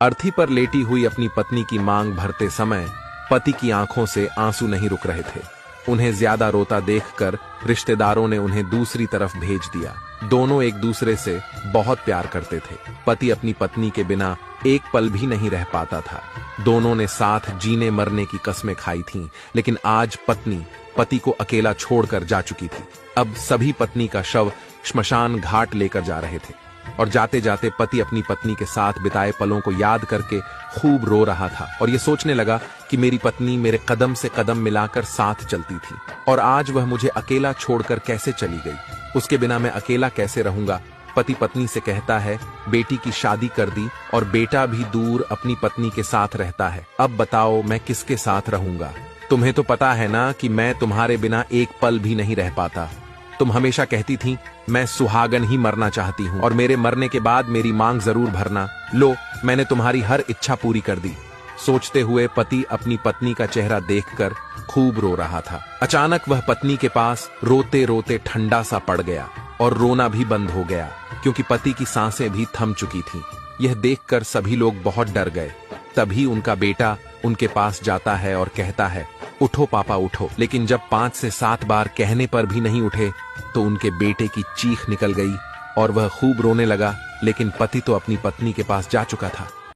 अर्थी पर लेटी हुई अपनी पत्नी की मांग भरते समय पति की आंखों से आंसू नहीं रुक रहे थे। उन्हें ज्यादा रोता देखकर रिश्तेदारों ने उन्हें दूसरी तरफ भेज दिया। दोनों एक दूसरे से बहुत प्यार करते थे। पति अपनी पत्नी के बिना एक पल भी नहीं रह पाता था। दोनों ने साथ जीने मरने की कस्में खाई थीं, लेकिन आज पत्नी पति को अकेला छोड़कर जा चुकी थी। अब सभी पत्नी का शव श्मशान घाट लेकर जा रहे थे और जाते जाते पति अपनी पत्नी के साथ बिताए पलों को याद करके खूब रो रहा था और ये सोचने लगा कि मेरी पत्नी मेरे कदम से कदम मिलाकर साथ चलती थी और आज वह मुझे अकेला छोड़कर कैसे चली गई। उसके बिना मैं अकेला कैसे रहूंगा। पति पत्नी से कहता है, बेटी की शादी कर दी और बेटा भी दूर अपनी पत्नी के साथ रहता है। अब बताओ मैं किसके साथ रहूंगा। तुम्हें तो पता है ना कि मैं तुम्हारे बिना एक पल भी नहीं रह पाता। तुम हमेशा कहती थी मैं सुहागन ही मरना चाहती हूँ और मेरे मरने के बाद मेरी मांग जरूर भरना। लो, मैंने तुम्हारी हर इच्छा पूरी कर दी। सोचते हुए पति अपनी पत्नी का चेहरा देखकर खूब रो रहा था। अचानक वह पत्नी के पास रोते रोते ठंडा सा पड़ गया और रोना भी बंद हो गया, क्योंकि पति की सांसें भी थम चुकी थीं। यह देखकर सभी लोग बहुत डर गए। तभी उनका बेटा उनके पास जाता है और कहता है, उठो पापा उठो। लेकिन जब 5 से 7 बार कहने पर भी नहीं उठे तो उनके बेटे की चीख निकल गई और वह खूब रोने लगा। लेकिन पति तो अपनी पत्नी के पास जा चुका था।